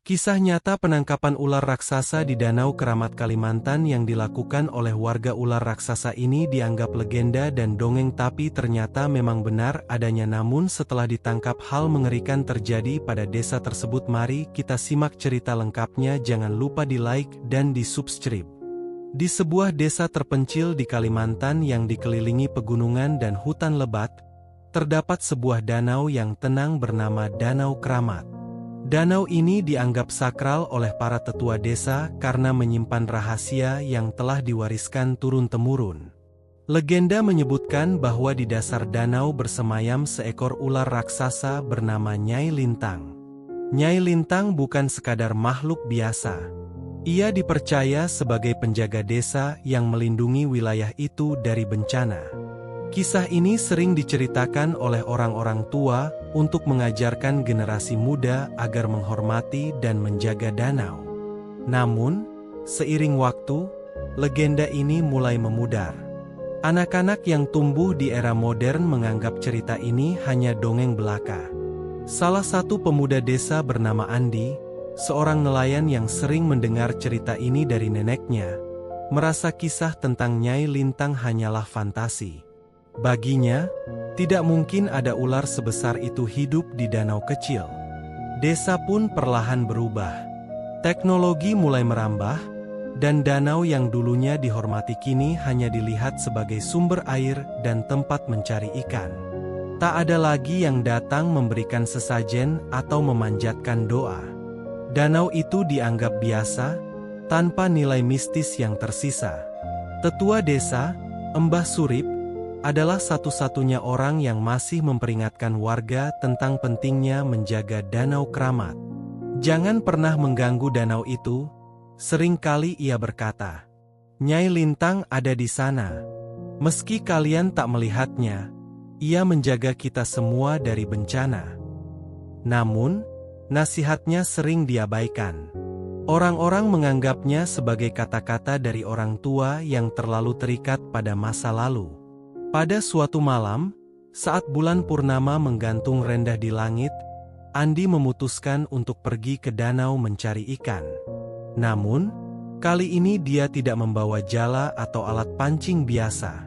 Kisah nyata penangkapan ular raksasa di Danau Keramat Kalimantan yang dilakukan oleh warga. Ular raksasa ini dianggap legenda dan dongeng, tapi ternyata memang benar adanya. Namun setelah ditangkap, hal mengerikan terjadi pada desa tersebut. Mari kita simak cerita lengkapnya. Jangan lupa di like dan di subscribe. Di sebuah desa terpencil di Kalimantan yang dikelilingi pegunungan dan hutan lebat, terdapat sebuah danau yang tenang bernama Danau Keramat. Danau ini dianggap sakral oleh para tetua desa karena menyimpan rahasia yang telah diwariskan turun-temurun. Legenda menyebutkan bahwa di dasar danau bersemayam seekor ular raksasa bernama Nyai Lintang. Nyai Lintang bukan sekadar makhluk biasa. Ia dipercaya sebagai penjaga desa yang melindungi wilayah itu dari bencana. Kisah ini sering diceritakan oleh orang-orang tua untuk mengajarkan generasi muda agar menghormati dan menjaga danau. Namun, seiring waktu, legenda ini mulai memudar. Anak-anak yang tumbuh di era modern menganggap cerita ini hanya dongeng belaka. Salah satu pemuda desa bernama Andi, seorang nelayan yang sering mendengar cerita ini dari neneknya, merasa kisah tentang Nyai Lintang hanyalah fantasi. Baginya, tidak mungkin ada ular sebesar itu hidup di danau kecil. Desa pun perlahan berubah. Teknologi mulai merambah, dan danau yang dulunya dihormati kini hanya dilihat sebagai sumber air dan tempat mencari ikan. Tak ada lagi yang datang memberikan sesajen atau memanjatkan doa. Danau itu dianggap biasa, tanpa nilai mistis yang tersisa. Tetua desa, Mbah Surip, adalah satu-satunya orang yang masih memperingatkan warga tentang pentingnya menjaga Danau Keramat. Jangan pernah mengganggu danau itu, seringkali ia berkata. Nyai Lintang ada di sana. Meski kalian tak melihatnya, ia menjaga kita semua dari bencana. Namun, nasihatnya sering diabaikan. Orang-orang menganggapnya sebagai kata-kata dari orang tua yang terlalu terikat pada masa lalu. Pada suatu malam, saat bulan purnama menggantung rendah di langit, Andi memutuskan untuk pergi ke danau mencari ikan. Namun, kali ini dia tidak membawa jala atau alat pancing biasa.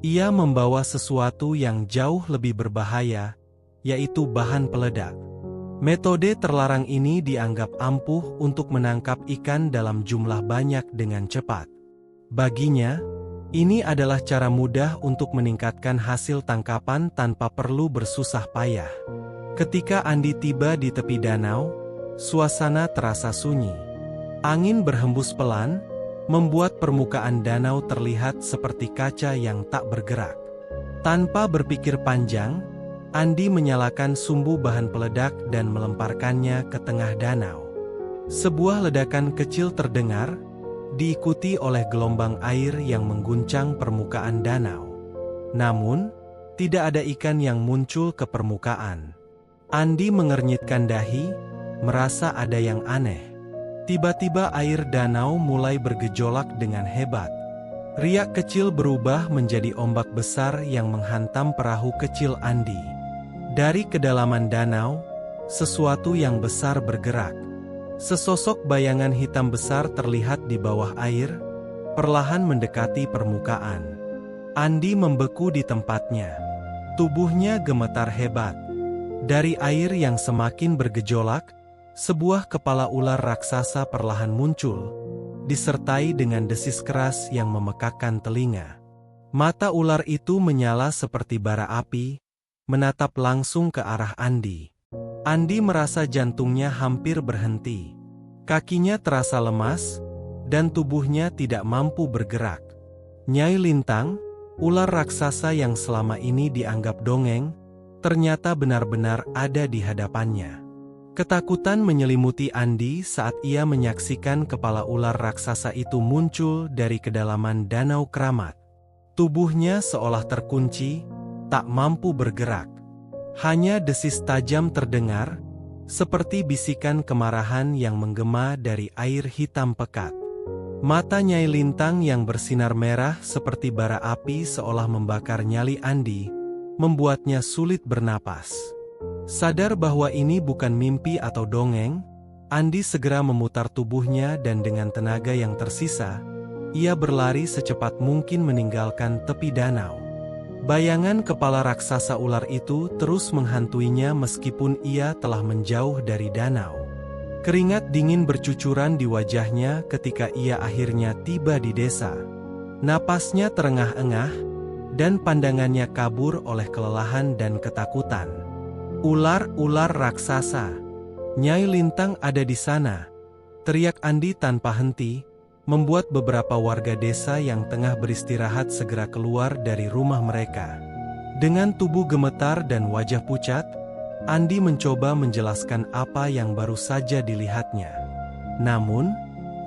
Ia membawa sesuatu yang jauh lebih berbahaya, yaitu bahan peledak. Metode terlarang ini dianggap ampuh untuk menangkap ikan dalam jumlah banyak dengan cepat. Baginya, ini adalah cara mudah untuk meningkatkan hasil tangkapan tanpa perlu bersusah payah. Ketika Andi tiba di tepi danau, suasana terasa sunyi. Angin berhembus pelan, membuat permukaan danau terlihat seperti kaca yang tak bergerak. Tanpa berpikir panjang, Andi menyalakan sumbu bahan peledak dan melemparkannya ke tengah danau. Sebuah ledakan kecil terdengar, diikuti oleh gelombang air yang mengguncang permukaan danau. Namun, tidak ada ikan yang muncul ke permukaan. Andi mengernyitkan dahi, merasa ada yang aneh. Tiba-tiba air danau mulai bergejolak dengan hebat. Riak kecil berubah menjadi ombak besar yang menghantam perahu kecil Andi. Dari kedalaman danau, sesuatu yang besar bergerak. Sesosok bayangan hitam besar terlihat di bawah air, perlahan mendekati permukaan. Andi membeku di tempatnya. Tubuhnya gemetar hebat. Dari air yang semakin bergejolak, sebuah kepala ular raksasa perlahan muncul, disertai dengan desis keras yang memekakkan telinga. Mata ular itu menyala seperti bara api, menatap langsung ke arah Andi. Andi merasa jantungnya hampir berhenti. Kakinya terasa lemas, dan tubuhnya tidak mampu bergerak. Nyai Lintang, ular raksasa yang selama ini dianggap dongeng, ternyata benar-benar ada di hadapannya. Ketakutan menyelimuti Andi saat ia menyaksikan kepala ular raksasa itu muncul dari kedalaman Danau Keramat. Tubuhnya seolah terkunci, tak mampu bergerak. Hanya desis tajam terdengar, seperti bisikan kemarahan yang menggema dari air hitam pekat. Mata Nyai Lintang yang bersinar merah seperti bara api seolah membakar nyali Andi, membuatnya sulit bernapas. Sadar bahwa ini bukan mimpi atau dongeng, Andi segera memutar tubuhnya dan dengan tenaga yang tersisa, ia berlari secepat mungkin meninggalkan tepi danau. Bayangan kepala raksasa ular itu terus menghantuinya meskipun ia telah menjauh dari danau. Keringat dingin bercucuran di wajahnya ketika ia akhirnya tiba di desa. Napasnya terengah-engah, dan pandangannya kabur oleh kelelahan dan ketakutan. Ular-ular raksasa. Nyai Lintang ada di sana, teriak Andi tanpa henti, membuat beberapa warga desa yang tengah beristirahat segera keluar dari rumah mereka. Dengan tubuh gemetar dan wajah pucat, Andi mencoba menjelaskan apa yang baru saja dilihatnya. Namun,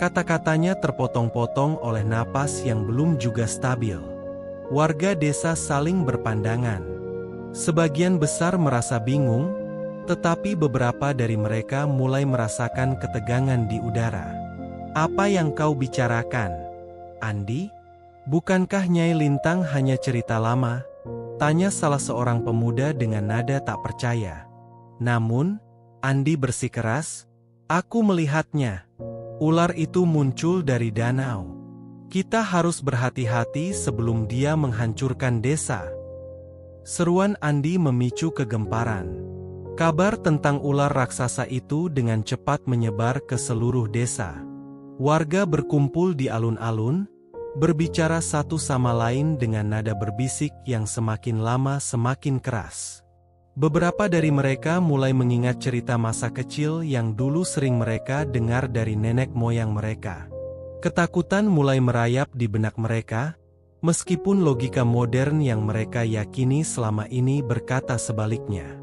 kata-katanya terpotong-potong oleh napas yang belum juga stabil. Warga desa saling berpandangan. Sebagian besar merasa bingung, tetapi beberapa dari mereka mulai merasakan ketegangan di udara. "Apa yang kau bicarakan, Andi? Bukankah Nyai Lintang hanya cerita lama?" tanya salah seorang pemuda dengan nada tak percaya. Namun, Andi bersikeras, "Aku melihatnya. Ular itu muncul dari danau. Kita harus berhati-hati sebelum dia menghancurkan desa." Seruan Andi memicu kegemparan. Kabar tentang ular raksasa itu dengan cepat menyebar ke seluruh desa. Warga berkumpul di alun-alun, berbicara satu sama lain dengan nada berbisik yang semakin lama semakin keras. Beberapa dari mereka mulai mengingat cerita masa kecil yang dulu sering mereka dengar dari nenek moyang mereka. Ketakutan mulai merayap di benak mereka, meskipun logika modern yang mereka yakini selama ini berkata sebaliknya.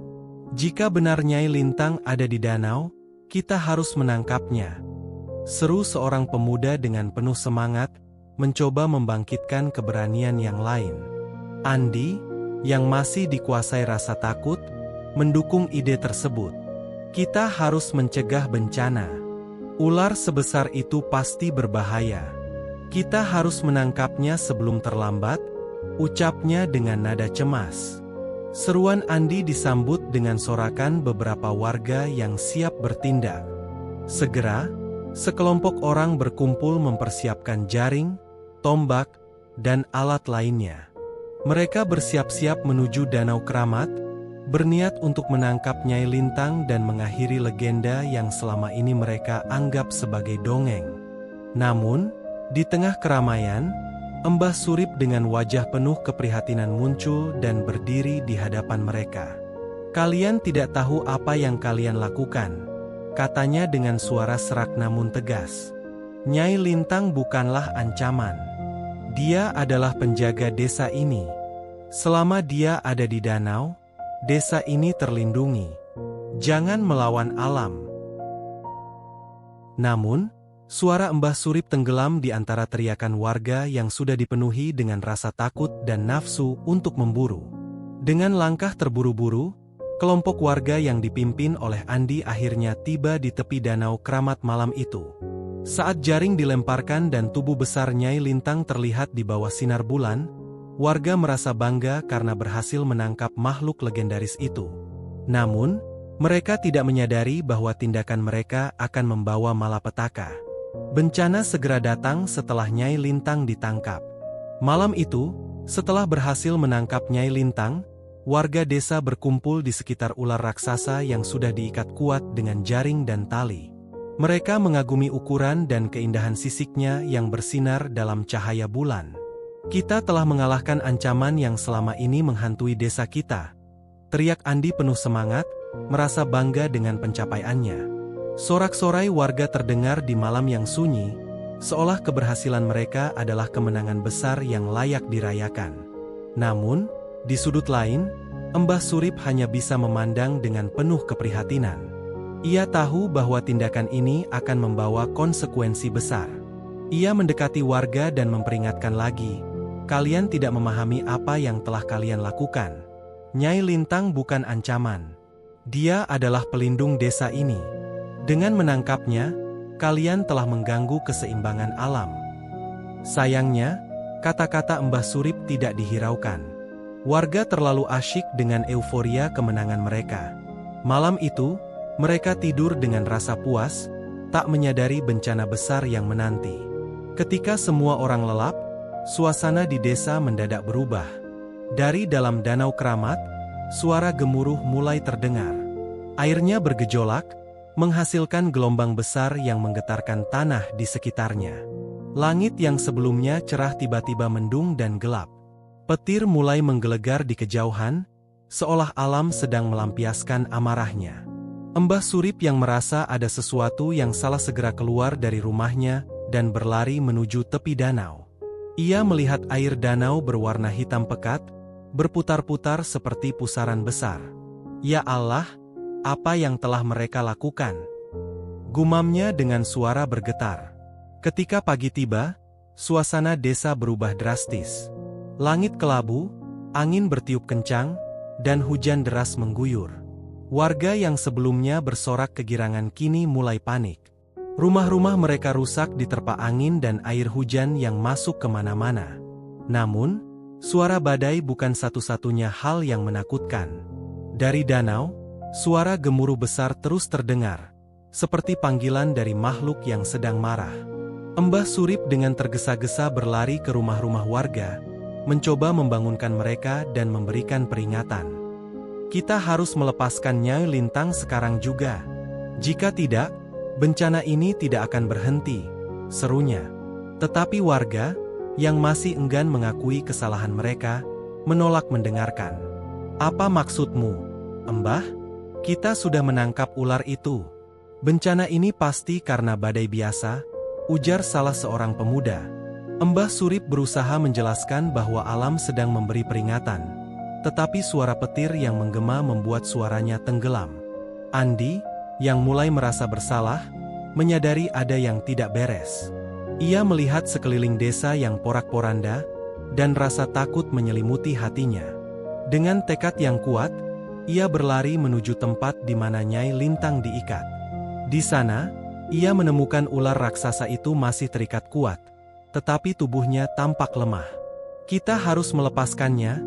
"Jika benar Nyai Lintang ada di danau, kita harus menangkapnya," seru seorang pemuda dengan penuh semangat, mencoba membangkitkan keberanian yang lain. Andi, yang masih dikuasai rasa takut, mendukung ide tersebut. "Kita harus mencegah bencana. Ular sebesar itu pasti berbahaya. Kita harus menangkapnya sebelum terlambat," ucapnya dengan nada cemas. Seruan Andi disambut dengan sorakan beberapa warga yang siap bertindak. Segera, sekelompok orang berkumpul mempersiapkan jaring, tombak, dan alat lainnya. Mereka bersiap-siap menuju Danau Keramat, berniat untuk menangkap Nyai Lintang dan mengakhiri legenda yang selama ini mereka anggap sebagai dongeng. Namun, di tengah keramaian, Embah Surip dengan wajah penuh keprihatinan muncul dan berdiri di hadapan mereka. "Kalian tidak tahu apa yang kalian lakukan," katanya dengan suara serak namun tegas. "Nyai Lintang bukanlah ancaman. Dia adalah penjaga desa ini. Selama dia ada di danau, desa ini terlindungi. Jangan melawan alam." Namun, suara Embah Surip tenggelam di antara teriakan warga yang sudah dipenuhi dengan rasa takut dan nafsu untuk memburu. Dengan langkah terburu-buru, kelompok warga yang dipimpin oleh Andi akhirnya tiba di tepi Danau Keramat malam itu. Saat jaring dilemparkan dan tubuh besar Nyai Lintang terlihat di bawah sinar bulan, warga merasa bangga karena berhasil menangkap makhluk legendaris itu. Namun, mereka tidak menyadari bahwa tindakan mereka akan membawa malapetaka. Bencana segera datang setelah Nyai Lintang ditangkap. Malam itu, setelah berhasil menangkap Nyai Lintang, warga desa berkumpul di sekitar ular raksasa yang sudah diikat kuat dengan jaring dan tali. Mereka mengagumi ukuran dan keindahan sisiknya yang bersinar dalam cahaya bulan. "Kita telah mengalahkan ancaman yang selama ini menghantui desa kita," teriak Andi penuh semangat, merasa bangga dengan pencapaiannya. Sorak-sorai warga terdengar di malam yang sunyi, seolah keberhasilan mereka adalah kemenangan besar yang layak dirayakan. Namun, di sudut lain, Embah Surip hanya bisa memandang dengan penuh keprihatinan. Ia tahu bahwa tindakan ini akan membawa konsekuensi besar. Ia mendekati warga dan memperingatkan lagi, "Kalian tidak memahami apa yang telah kalian lakukan. Nyai Lintang bukan ancaman. Dia adalah pelindung desa ini. Dengan menangkapnya, kalian telah mengganggu keseimbangan alam." Sayangnya, kata-kata Embah Surip tidak dihiraukan. Warga terlalu asyik dengan euforia kemenangan mereka. Malam itu, Mereka tidur dengan rasa puas, tak menyadari bencana besar yang menanti. Ketika semua orang lelap, suasana di desa mendadak berubah. Dari dalam Danau Keramat, suara gemuruh mulai terdengar. Airnya bergejolak, menghasilkan gelombang besar yang menggetarkan tanah di sekitarnya. Langit yang sebelumnya cerah tiba-tiba mendung dan gelap. Petir mulai menggelegar di kejauhan, seolah alam sedang melampiaskan amarahnya. Mbah Surip yang merasa ada sesuatu yang salah segera keluar dari rumahnya dan berlari menuju tepi danau. Ia melihat air danau berwarna hitam pekat, berputar-putar seperti pusaran besar. Ya Allah, apa yang telah mereka lakukan? Gumamnya dengan suara bergetar. Ketika pagi tiba, suasana desa berubah drastis. Langit kelabu, angin bertiup kencang, dan hujan deras mengguyur. Warga yang sebelumnya bersorak kegirangan kini mulai panik. Rumah-rumah mereka rusak diterpa angin dan air hujan yang masuk kemana-mana. Namun, suara badai bukan satu-satunya hal yang menakutkan. Dari danau, suara gemuruh besar terus terdengar, seperti panggilan dari makhluk yang sedang marah. Mbah Surip dengan tergesa-gesa berlari ke rumah-rumah warga, mencoba membangunkan mereka dan memberikan peringatan. Kita harus melepaskan Nyai Lintang sekarang juga. Jika tidak, bencana ini tidak akan berhenti, serunya. Tetapi warga, yang masih enggan mengakui kesalahan mereka, menolak mendengarkan. Apa maksudmu, Mbah? Kita sudah menangkap ular itu. Bencana ini pasti karena badai biasa, ujar salah seorang pemuda. Mbah Surip berusaha menjelaskan bahwa alam sedang memberi peringatan. Tetapi suara petir yang menggema membuat suaranya tenggelam. Andi, yang mulai merasa bersalah, menyadari ada yang tidak beres. Ia melihat sekeliling desa yang porak-poranda, dan rasa takut menyelimuti hatinya. Dengan tekad yang kuat, ia berlari menuju tempat di mana Nyai Lintang diikat. Di sana, ia menemukan ular raksasa itu masih terikat kuat, tetapi tubuhnya tampak lemah. Kita harus melepaskannya,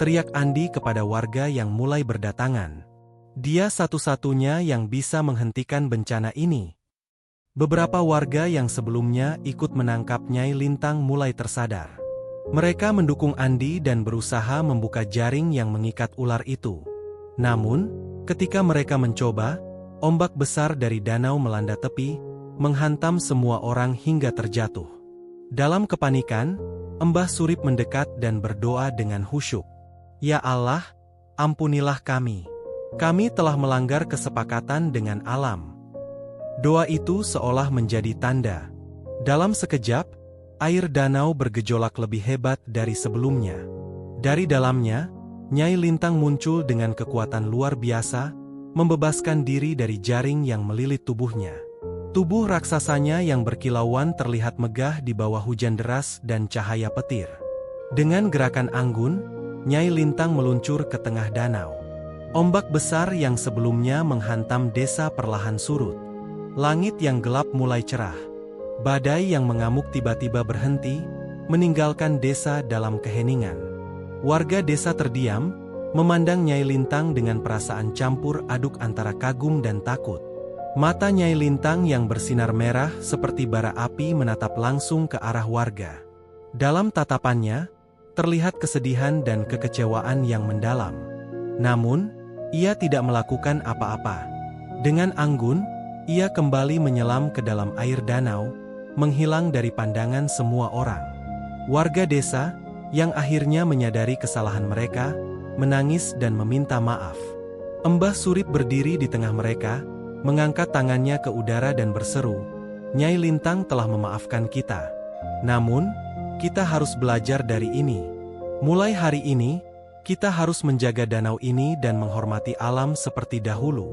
teriak Andi kepada warga yang mulai berdatangan. Dia satu-satunya yang bisa menghentikan bencana ini. Beberapa warga yang sebelumnya ikut menangkap Nyai Lintang mulai tersadar. Mereka mendukung Andi dan berusaha membuka jaring yang mengikat ular itu. Namun, ketika mereka mencoba, ombak besar dari danau melanda tepi, menghantam semua orang hingga terjatuh. Dalam kepanikan, Mbah Surip mendekat dan berdoa dengan khusyuk. Ya Allah, ampunilah kami. Kami telah melanggar kesepakatan dengan alam. Doa itu seolah menjadi tanda. Dalam sekejap, air danau bergejolak lebih hebat dari sebelumnya. Dari dalamnya, Nyai Lintang muncul dengan kekuatan luar biasa, membebaskan diri dari jaring yang melilit tubuhnya. Tubuh raksasanya yang berkilauan terlihat megah di bawah hujan deras dan cahaya petir. Dengan gerakan anggun, Nyai Lintang meluncur ke tengah danau. Ombak besar yang sebelumnya menghantam desa perlahan surut. Langit yang gelap mulai cerah. Badai yang mengamuk tiba-tiba berhenti, meninggalkan desa dalam keheningan. Warga desa terdiam, memandang Nyai Lintang dengan perasaan campur aduk antara kagum dan takut. Mata Nyai Lintang yang bersinar merah seperti bara api menatap langsung ke arah warga. Dalam tatapannya, terlihat kesedihan dan kekecewaan yang mendalam. Namun, ia tidak melakukan apa-apa. Dengan anggun, ia kembali menyelam ke dalam air danau, menghilang dari pandangan semua orang. Warga desa, yang akhirnya menyadari kesalahan mereka, menangis dan meminta maaf. Mbah Surip berdiri di tengah mereka, mengangkat tangannya ke udara dan berseru, Nyai Lintang telah memaafkan kita. Namun, kita harus belajar dari ini. Mulai hari ini, kita harus menjaga danau ini dan menghormati alam seperti dahulu.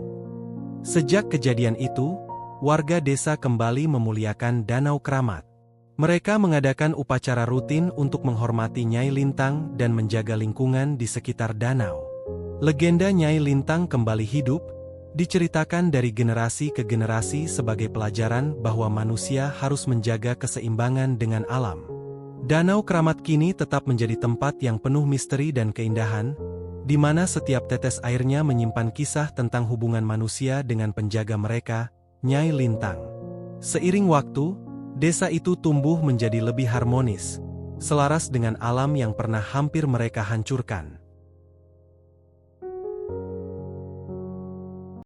Sejak kejadian itu, warga desa kembali memuliakan Danau Keramat. Mereka mengadakan upacara rutin untuk menghormati Nyai Lintang dan menjaga lingkungan di sekitar danau. Legenda Nyai Lintang kembali hidup, diceritakan dari generasi ke generasi sebagai pelajaran bahwa manusia harus menjaga keseimbangan dengan alam. Danau Keramat kini tetap menjadi tempat yang penuh misteri dan keindahan, di mana setiap tetes airnya menyimpan kisah tentang hubungan manusia dengan penjaga mereka, Nyai Lintang. Seiring waktu, desa itu tumbuh menjadi lebih harmonis, selaras dengan alam yang pernah hampir mereka hancurkan.